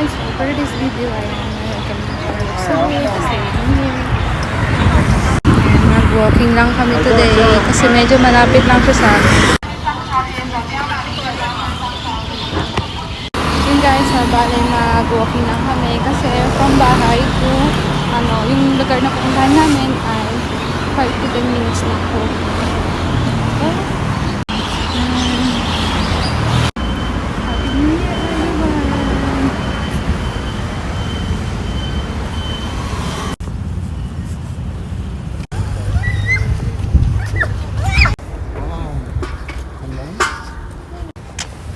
So for this video ay welcome to fireworks today kasi New Year. And mag-walking lang kami today kasi medyo malapit lang siya sa amin. Yun guys, bali mag-walking lang kami kasi from bahay to yung lugar na pupuntahan namin ay 5 to 10 minutes lang po. Okay? Happy New Year everyone!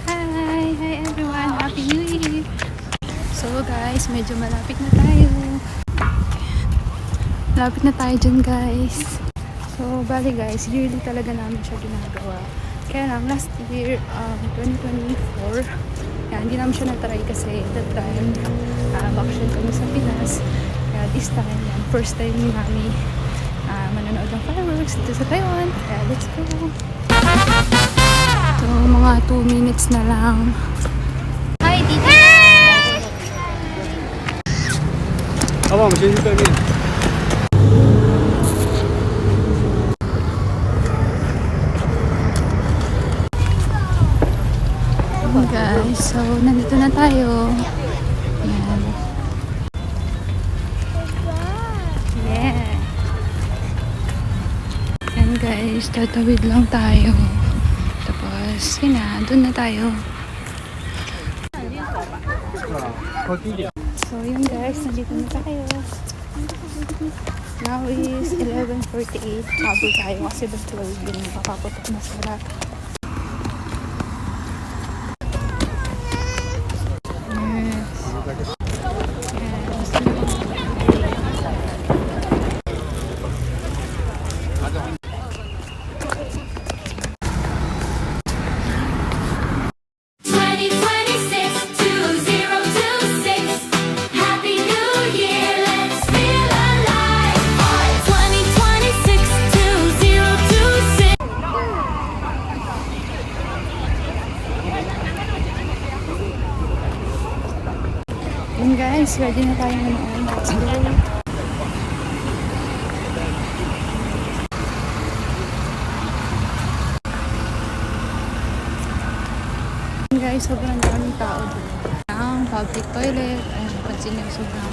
Hi everyone! Happy New Year! So guys, medyo malapit na tayo. Malapit na tayo dyan guys. So bali guys, yearly talaga namin siya ginagawa. Kaya lang last year, 2024, hindi namin siya na-try kasi that time, vacation kami sa Pinas. Kaya this time, first time namin manonood ng fireworks dito sa Taiwan. Kaya let's go! So mga 2 minutes na lang. Hi, Tita! Haba, 我们先去对面。 Guys, so nandito na tayo. Yan. Yeah. Yan guys, tatawid lang tayo. Tapos, yun na, dun na tayo. So yun guys, nandito na tayo. Now is 11:48. Habol tayo kasi by 12 yun makapaputok na sila. Yun guys, ready na tayo manood. Let's go! Yun guys, sobrang daming tao doon. Ang public toilet, ayun, pansin nyo, sobrang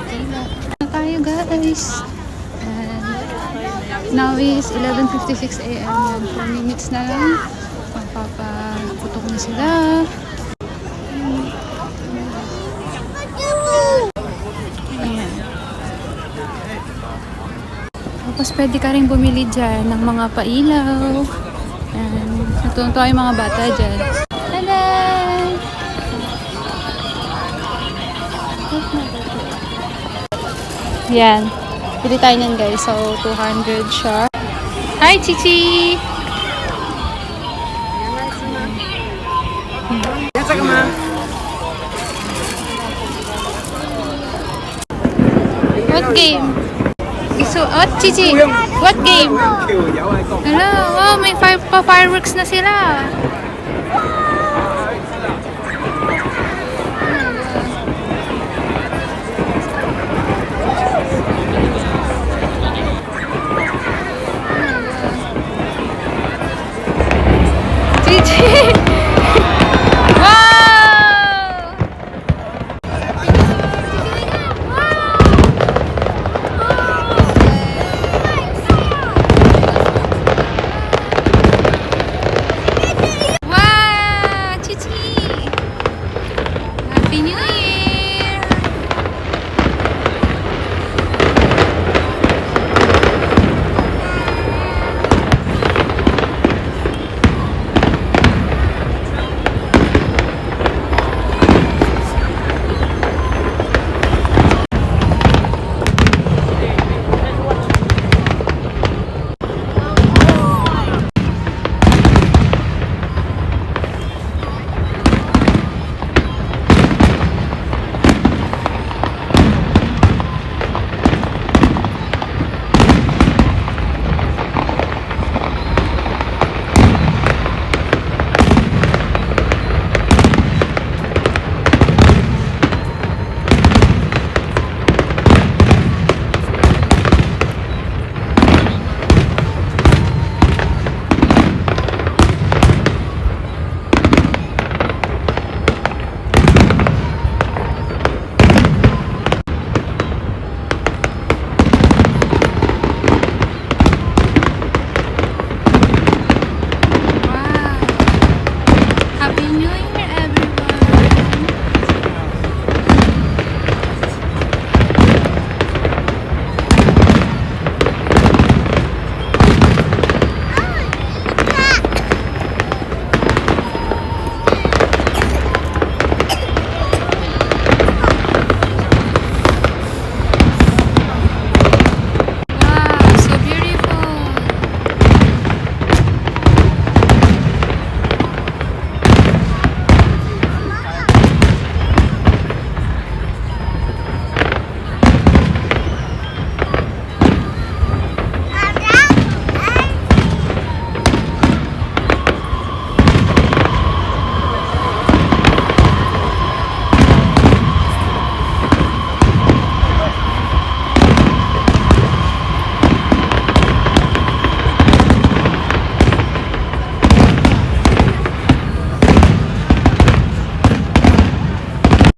tila. Na tayo guys! And now is 11:56 AM. 4 minutes na lang. Magpapaputok na sila. Tapos pwede ka rin bumili dyan ng mga pailaw. Ayan. Natutuwa yung mga bata dyan. Tada! Yan. Pili tayo nyan guys. So, 200 siya. Hi, Chichi! What game? So, what, Chichi? What game? Hello, oh, may fireworks na sila. Chichi! Happy New Year!